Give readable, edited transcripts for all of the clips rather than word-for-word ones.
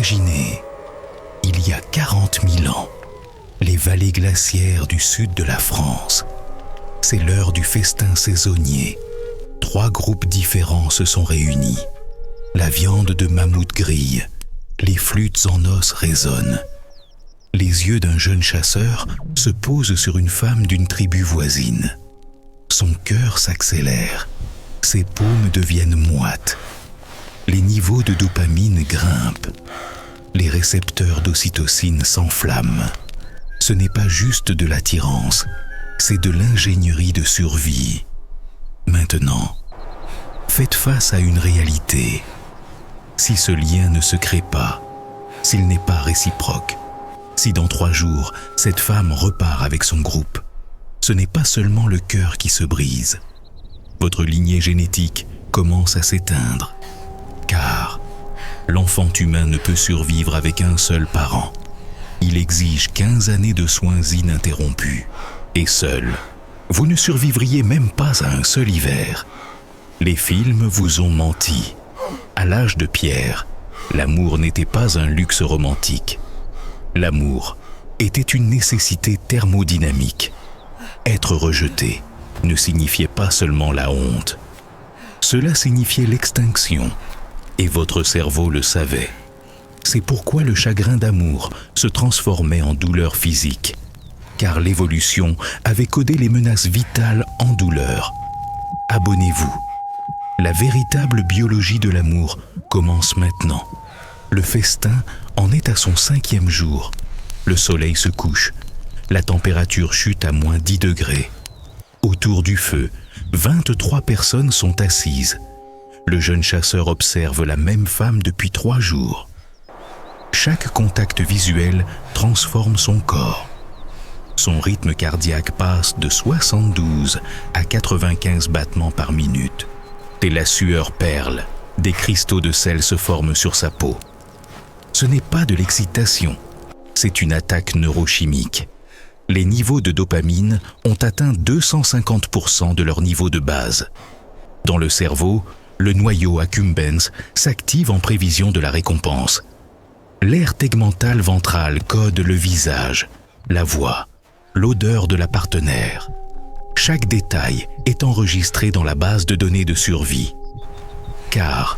Imaginez, il y a 40 000 ans, les vallées glaciaires du sud de la France. C'est l'heure du festin saisonnier. 3 groupes différents se sont réunis. La viande de mammouth grille, les flûtes en os résonnent. Les yeux d'un jeune chasseur se posent sur une femme d'une tribu voisine. Son cœur s'accélère, ses paumes deviennent moites. Les niveaux de dopamine grimpent. Les récepteurs d'ocytocine s'enflamment. Ce n'est pas juste de l'attirance, c'est de l'ingénierie de survie. Maintenant, faites face à une réalité. Si ce lien ne se crée pas, s'il n'est pas réciproque, si dans 3 jours, cette femme repart avec son groupe, ce n'est pas seulement le cœur qui se brise. Votre lignée génétique commence à s'éteindre, car l'enfant humain ne peut survivre avec un seul parent. Il exige 15 années de soins ininterrompus. Et seul, vous ne survivriez même pas à un seul hiver. Les films vous ont menti. À l'âge de pierre, l'amour n'était pas un luxe romantique. L'amour était une nécessité thermodynamique. Être rejeté ne signifiait pas seulement la honte. Cela signifiait l'extinction. Et votre cerveau le savait. C'est pourquoi le chagrin d'amour se transformait en douleur physique, car l'évolution avait codé les menaces vitales en douleur. Abonnez-vous. La véritable biologie de l'amour commence maintenant. Le festin en est à son 5e jour. Le soleil se couche. La température chute à moins 10 degrés. Autour du feu, 23 personnes sont assises. Le jeune chasseur observe la même femme depuis 3 jours. Chaque contact visuel transforme son corps. Son rythme cardiaque passe de 72 à 95 battements par minute. Et la sueur perle. Des cristaux de sel se forment sur sa peau. Ce n'est pas de l'excitation, c'est une attaque neurochimique. Les niveaux de dopamine ont atteint 250% de leur niveau de base. Dans le cerveau, le noyau accumbens s'active en prévision de la récompense. L'aire tegmentale ventrale code le visage, la voix, l'odeur de la partenaire. Chaque détail est enregistré dans la base de données de survie. Car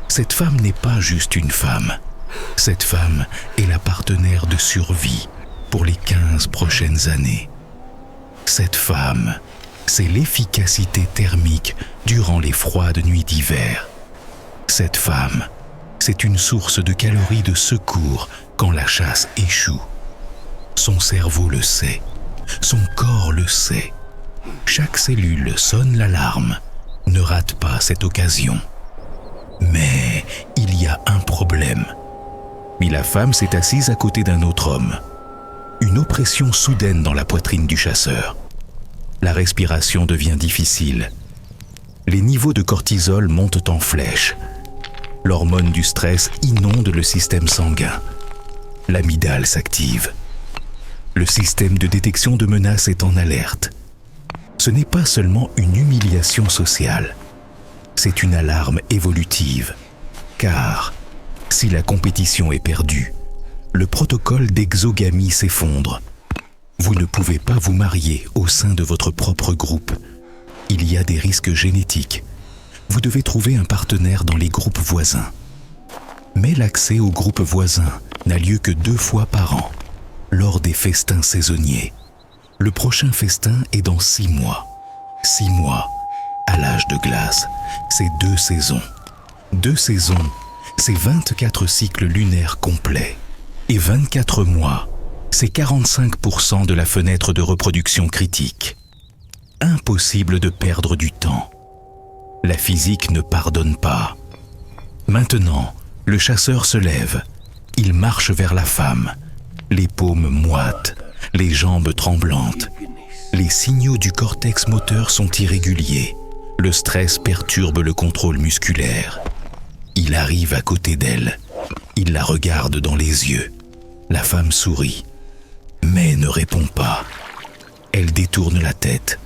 cette femme n'est pas juste une femme. Cette femme est la partenaire de survie pour les 15 prochaines années. Cette femme, c'est l'efficacité thermique durant les froides nuits d'hiver. Cette femme, c'est une source de calories de secours quand la chasse échoue. Son cerveau le sait, son corps le sait. Chaque cellule sonne l'alarme. Ne rate pas cette occasion. Mais il y a un problème. Mais la femme s'est assise à côté d'un autre homme. Une oppression soudaine dans la poitrine du chasseur. La respiration devient difficile. Les niveaux de cortisol montent en flèche. L'hormone du stress inonde le système sanguin. L'amygdale s'active. Le système de détection de menaces est en alerte. Ce n'est pas seulement une humiliation sociale, c'est une alarme évolutive. Car si la compétition est perdue, le protocole d'exogamie s'effondre. Vous ne pouvez pas vous marier au sein de votre propre groupe. Il y a des risques génétiques. Vous devez trouver un partenaire dans les groupes voisins. Mais l'accès aux groupes voisins n'a lieu que 2 fois par an, lors des festins saisonniers. Le prochain festin est dans 6 mois. 6 mois, à l'âge de glace, c'est 2 saisons. 2 saisons, c'est 24 cycles lunaires complets. Et 24 mois, c'est 45% de la fenêtre de reproduction critique. Impossible de perdre du temps. La physique ne pardonne pas. Maintenant, le chasseur se lève. Il marche vers la femme. Les paumes moites, les jambes tremblantes. Les signaux du cortex moteur sont irréguliers. Le stress perturbe le contrôle musculaire. Il arrive à côté d'elle. Il la regarde dans les yeux. La femme sourit, mais ne répond pas. Elle détourne la tête.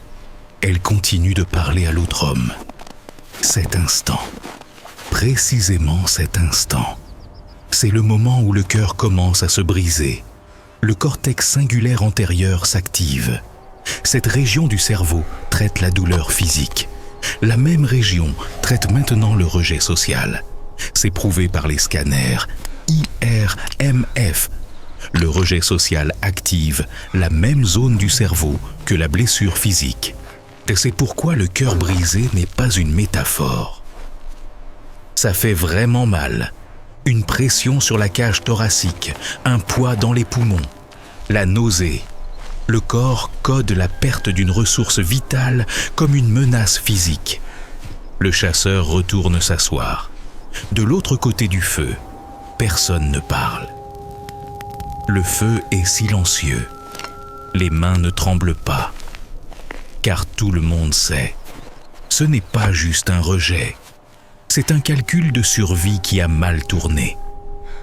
Elle continue de parler à l'autre homme. Cet instant, précisément cet instant, C'est le moment où le cœur commence à se briser. Le cortex singulaire antérieur s'active. Cette région du cerveau traite la douleur physique. La même région traite maintenant le rejet social. C'est prouvé par les scanners IRMF. Le rejet social active la même zone du cerveau que la blessure physique. Et c'est pourquoi le cœur brisé n'est pas une métaphore. Ça fait vraiment mal. Une pression sur la cage thoracique, un poids dans les poumons, la nausée. Le corps code la perte d'une ressource vitale comme une menace physique. Le chasseur retourne s'asseoir. De l'autre côté du feu, personne ne parle. Le feu est silencieux. Les mains ne tremblent pas. Car tout le monde sait, ce n'est pas juste un rejet. C'est un calcul de survie qui a mal tourné.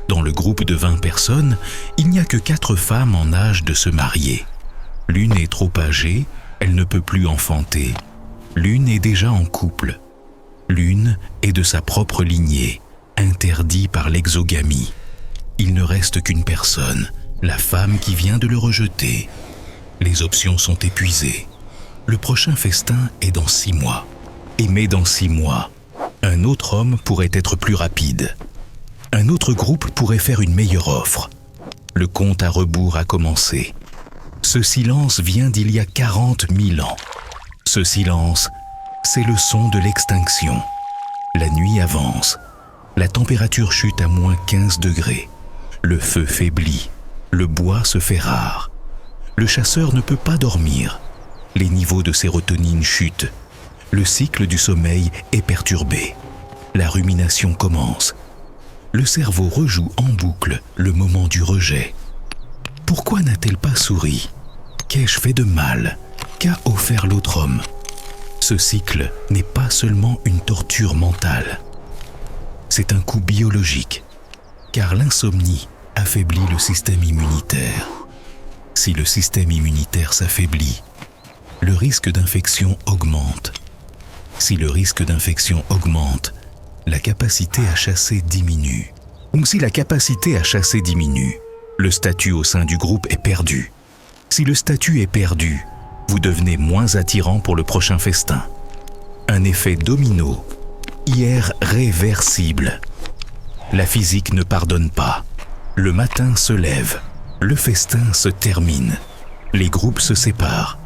Dans le groupe de 20 personnes, il n'y a que 4 femmes en âge de se marier. L'une est trop âgée, elle ne peut plus enfanter. L'une est déjà en couple. L'une est de sa propre lignée, interdit par l'exogamie. Il ne reste qu'une personne, la femme qui vient de le rejeter. Les options sont épuisées. Le prochain festin est dans 6 mois. Mais dans 6 mois, un autre homme pourrait être plus rapide. Un autre groupe pourrait faire une meilleure offre. Le compte à rebours a commencé. Ce silence vient d'il y a 40 000 ans. Ce silence, c'est le son de l'extinction. La nuit avance. La température chute à moins 15 degrés. Le feu faiblit. Le bois se fait rare. Le chasseur ne peut pas dormir. Les niveaux de sérotonine chutent. Le cycle du sommeil est perturbé. La rumination commence. Le cerveau rejoue en boucle le moment du rejet. Pourquoi n'a-t-elle pas souri? Qu'ai-je fait de mal? Qu'a offert l'autre homme? Ce cycle n'est pas seulement une torture mentale. C'est un coup biologique, car l'insomnie affaiblit le système immunitaire. Si le système immunitaire s'affaiblit, le risque d'infection augmente. Si le risque d'infection augmente, la capacité à chasser diminue. Donc si la capacité à chasser diminue, le statut au sein du groupe est perdu. Si le statut est perdu, vous devenez moins attirant pour le prochain festin. Un effet domino, irréversible. La physique ne pardonne pas. Le matin se lève, le festin se termine. Les groupes se séparent.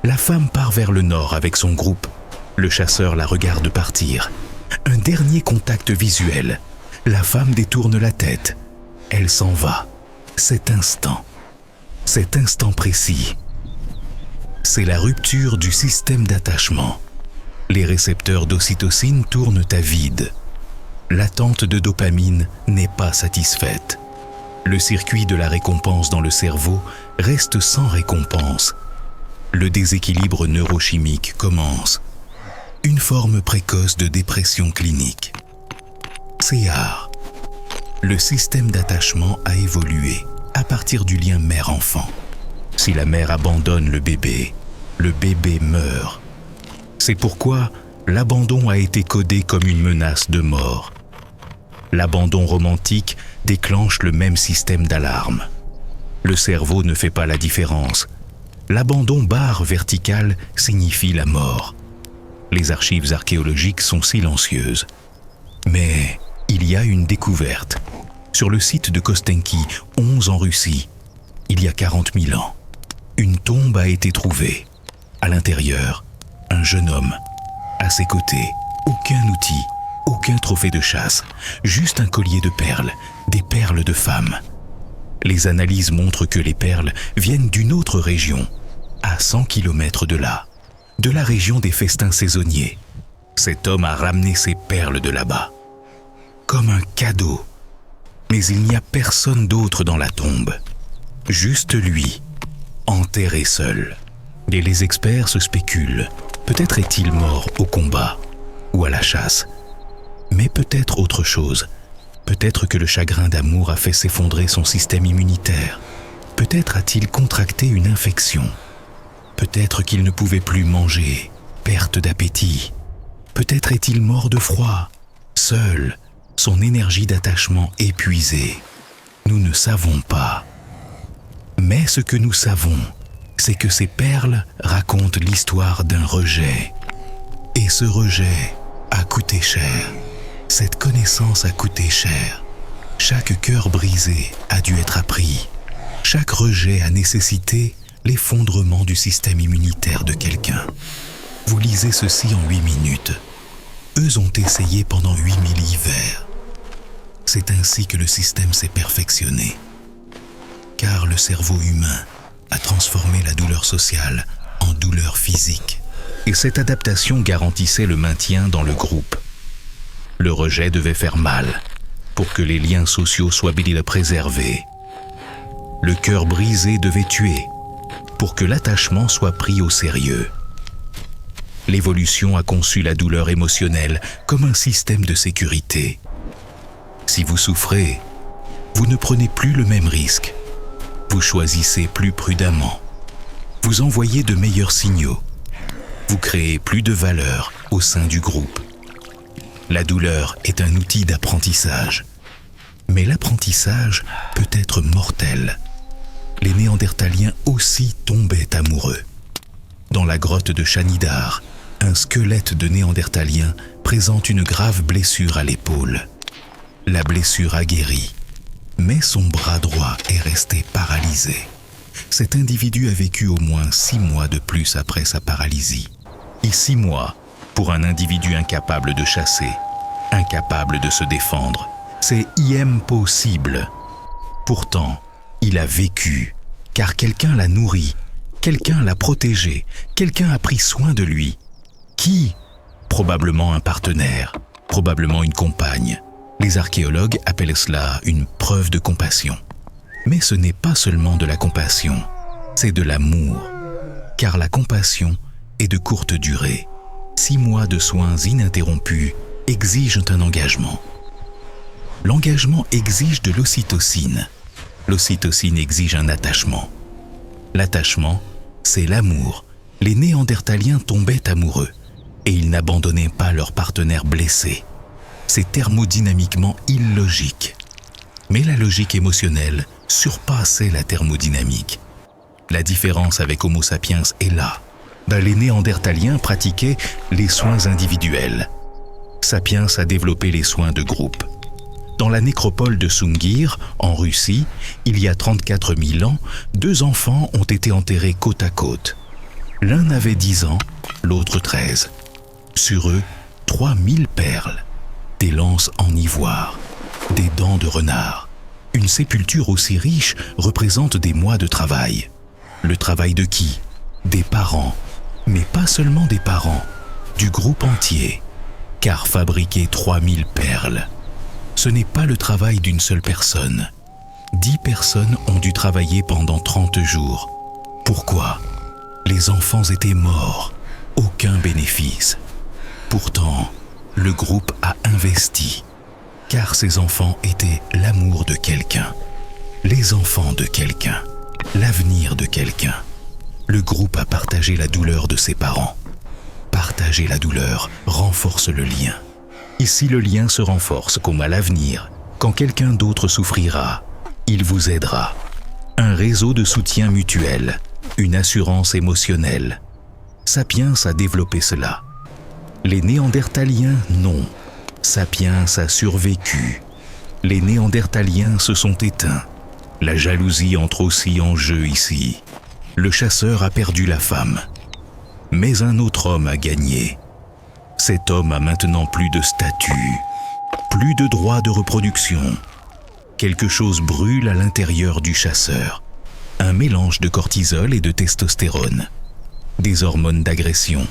La femme part vers le nord avec son groupe. Le chasseur la regarde partir. Un dernier contact visuel. La femme détourne la tête. Elle s'en va. Cet instant précis, c'est la rupture du système d'attachement. Les récepteurs d'ocytocine tournent à vide. L'attente de dopamine n'est pas satisfaite. Le circuit de la récompense dans le cerveau reste sans récompense. Le déséquilibre neurochimique commence. Une forme précoce de dépression clinique. CR. Le système d'attachement a évolué à partir du lien mère-enfant. Si la mère abandonne le bébé meurt. C'est pourquoi l'abandon a été codé comme une menace de mort. L'abandon romantique déclenche le même système d'alarme. Le cerveau ne fait pas la différence. L'abandon barre verticale signifie la mort. Les archives archéologiques sont silencieuses. Mais il y a une découverte. Sur le site de Kostenki, 11 en Russie, il y a 40 000 ans, une tombe a été trouvée. À l'intérieur, un jeune homme. À ses côtés, aucun outil, aucun trophée de chasse, juste un collier de perles, des perles de femme. Les analyses montrent que les perles viennent d'une autre région, à 100 km de là, de la région des festins saisonniers. Cet homme a ramené ses perles de là-bas, comme un cadeau. Mais il n'y a personne d'autre dans la tombe, juste lui, enterré seul. Et les experts se spéculent. Peut-être est-il mort au combat ou à la chasse, mais peut-être autre chose. Peut-être que le chagrin d'amour a fait s'effondrer son système immunitaire. Peut-être a-t-il contracté une infection. Peut-être qu'il ne pouvait plus manger, perte d'appétit. Peut-être est-il mort de froid, seul, son énergie d'attachement épuisée. Nous ne savons pas. Mais ce que nous savons, c'est que ces perles racontent l'histoire d'un rejet. Et ce rejet a coûté cher. Cette connaissance a coûté cher. Chaque cœur brisé a dû être appris. Chaque rejet a nécessité l'effondrement du système immunitaire de quelqu'un. Vous lisez ceci en 8 minutes. Eux ont essayé pendant 8000 hivers. C'est ainsi que le système s'est perfectionné. Car le cerveau humain a transformé la douleur sociale en douleur physique. Et cette adaptation garantissait le maintien dans le groupe. Le rejet devait faire mal pour que les liens sociaux soient préservés. Le cœur brisé devait tuer pour que l'attachement soit pris au sérieux. L'évolution a conçu la douleur émotionnelle comme un système de sécurité. Si vous souffrez, vous ne prenez plus le même risque. Vous choisissez plus prudemment. Vous envoyez de meilleurs signaux. Vous créez plus de valeur au sein du groupe. La douleur est un outil d'apprentissage. Mais l'apprentissage peut être mortel. Les Néandertaliens aussi tombaient amoureux. Dans la grotte de Shanidar, un squelette de Néandertalien présente une grave blessure à l'épaule. La blessure a guéri, mais son bras droit est resté paralysé. Cet individu a vécu au moins 6 mois de plus après sa paralysie. Et 6 mois pour un individu incapable de chasser, incapable de se défendre. C'est impossible. Pourtant, il a vécu, car quelqu'un l'a nourri, quelqu'un l'a protégé, quelqu'un a pris soin de lui. Qui ? Probablement un partenaire, probablement une compagne. Les archéologues appellent cela une preuve de compassion. Mais ce n'est pas seulement de la compassion, c'est de l'amour. Car la compassion est de courte durée. 6 mois de soins ininterrompus exigent un engagement. L'engagement exige de l'ocytocine. L'ocytocine exige un attachement. L'attachement, c'est l'amour. Les Néandertaliens tombaient amoureux et ils n'abandonnaient pas leur partenaire blessé. C'est thermodynamiquement illogique. Mais la logique émotionnelle surpassait la thermodynamique. La différence avec Homo sapiens est là. Les Néandertaliens pratiquaient les soins individuels. Sapiens a développé les soins de groupe. Dans la nécropole de Sungir, en Russie, il y a 34 000 ans, 2 enfants ont été enterrés côte à côte. L'un avait 10 ans, l'autre 13. Sur eux, 3000 perles, des lances en ivoire, des dents de renard. Une sépulture aussi riche représente des mois de travail. Le travail de qui ? Des parents, mais pas seulement des parents, du groupe entier. Car fabriquer 3000 perles, ce n'est pas le travail d'une seule personne. 10 personnes ont dû travailler pendant 30 jours. Pourquoi ? Les enfants étaient morts, aucun bénéfice. Pourtant, le groupe a investi, car ces enfants étaient l'amour de quelqu'un, les enfants de quelqu'un, l'avenir de quelqu'un. Le groupe a partagé la douleur de ses parents. Partager la douleur renforce le lien. Ici, le lien se renforce comme à l'avenir. Quand quelqu'un d'autre souffrira, il vous aidera. Un réseau de soutien mutuel, une assurance émotionnelle. Sapiens a développé cela. Les Néandertaliens, non. Sapiens a survécu. Les Néandertaliens se sont éteints. La jalousie entre aussi en jeu ici. Le chasseur a perdu la femme. Mais un autre homme a gagné. Cet homme a maintenant plus de statut, plus de droit de reproduction. Quelque chose brûle à l'intérieur du chasseur. Un mélange de cortisol et de testostérone. Des hormones d'agression.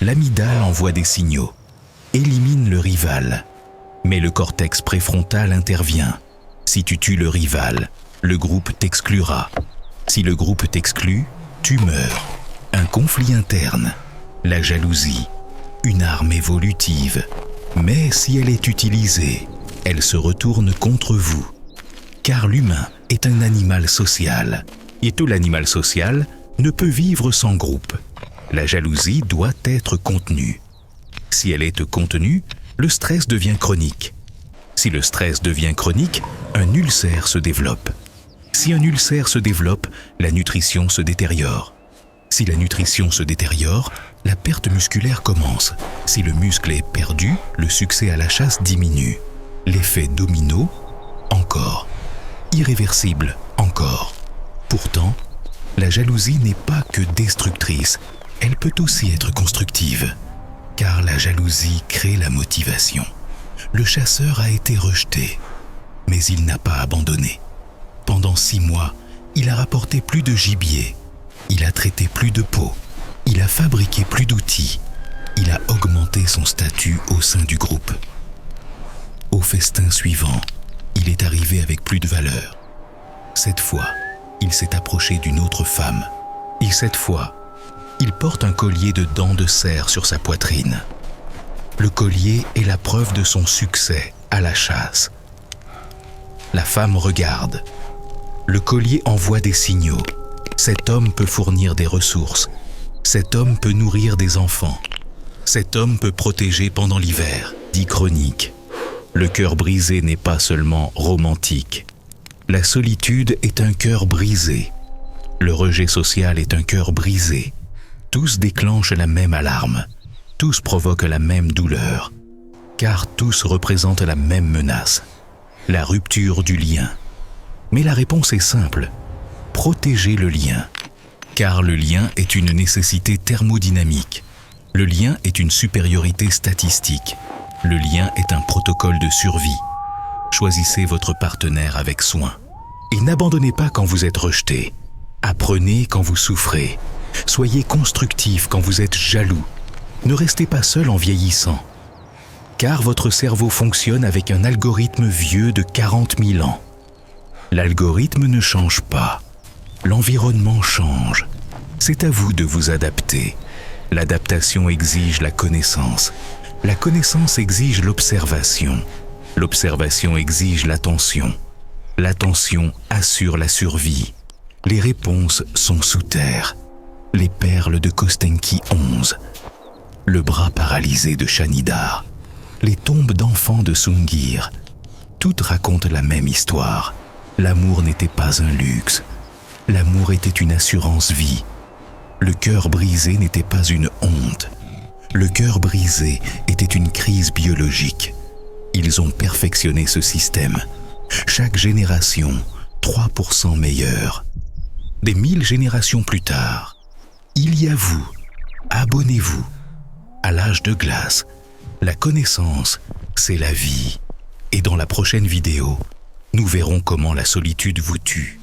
L'amygdale envoie des signaux. Élimine le rival. Mais le cortex préfrontal intervient. Si tu tues le rival, le groupe t'exclura. Si le groupe t'exclut, tu meurs. Un conflit interne. La jalousie. Une arme évolutive. Mais si elle est utilisée, elle se retourne contre vous. Car l'humain est un animal social. Et tout l'animal social ne peut vivre sans groupe. La jalousie doit être contenue. Si elle est contenue, le stress devient chronique. Si le stress devient chronique, un ulcère se développe. Si un ulcère se développe, la nutrition se détériore. Si la nutrition se détériore, la perte musculaire commence. Si le muscle est perdu, le succès à la chasse diminue. L'effet domino, encore. Irréversible, encore. Pourtant, la jalousie n'est pas que destructrice, elle peut aussi être constructive. Car la jalousie crée la motivation. Le chasseur a été rejeté, mais il n'a pas abandonné. Pendant 6 mois, il a rapporté plus de gibier, il a traité plus de peaux, il a fabriqué plus d'outils, il a augmenté son statut au sein du groupe. Au festin suivant, il est arrivé avec plus de valeur. Cette fois, il s'est approché d'une autre femme. Et cette fois, il porte un collier de dents de cerf sur sa poitrine. Le collier est la preuve de son succès à la chasse. La femme regarde. Le collier envoie des signaux. Cet homme peut fournir des ressources. Cet homme peut nourrir des enfants. Cet homme peut protéger pendant l'hiver, dit Chronique. Le cœur brisé n'est pas seulement romantique. La solitude est un cœur brisé. Le rejet social est un cœur brisé. Tous déclenchent la même alarme. Tous provoquent la même douleur. Car tous représentent la même menace. La rupture du lien. Mais la réponse est simple. Protéger le lien. Car le lien est une nécessité thermodynamique. Le lien est une supériorité statistique. Le lien est un protocole de survie. Choisissez votre partenaire avec soin. Et n'abandonnez pas quand vous êtes rejeté. Apprenez quand vous souffrez. Soyez constructif quand vous êtes jaloux. Ne restez pas seul en vieillissant. Car votre cerveau fonctionne avec un algorithme vieux de 40 000 ans. L'algorithme ne change pas. L'environnement change. C'est à vous de vous adapter. L'adaptation exige la connaissance. La connaissance exige l'observation. L'observation exige l'attention. L'attention assure la survie. Les réponses sont sous terre. Les perles de Kostenki 11. Le bras paralysé de Shanidar. Les tombes d'enfants de Sungir. Toutes racontent la même histoire. L'amour n'était pas un luxe. L'amour était une assurance vie. Le cœur brisé n'était pas une honte. Le cœur brisé était une crise biologique. Ils ont perfectionné ce système. Chaque génération, 3% meilleure. Des 1000 générations plus tard, il y a vous. Abonnez-vous. À l'âge de glace, la connaissance, c'est la vie. Et dans la prochaine vidéo, nous verrons comment la solitude vous tue.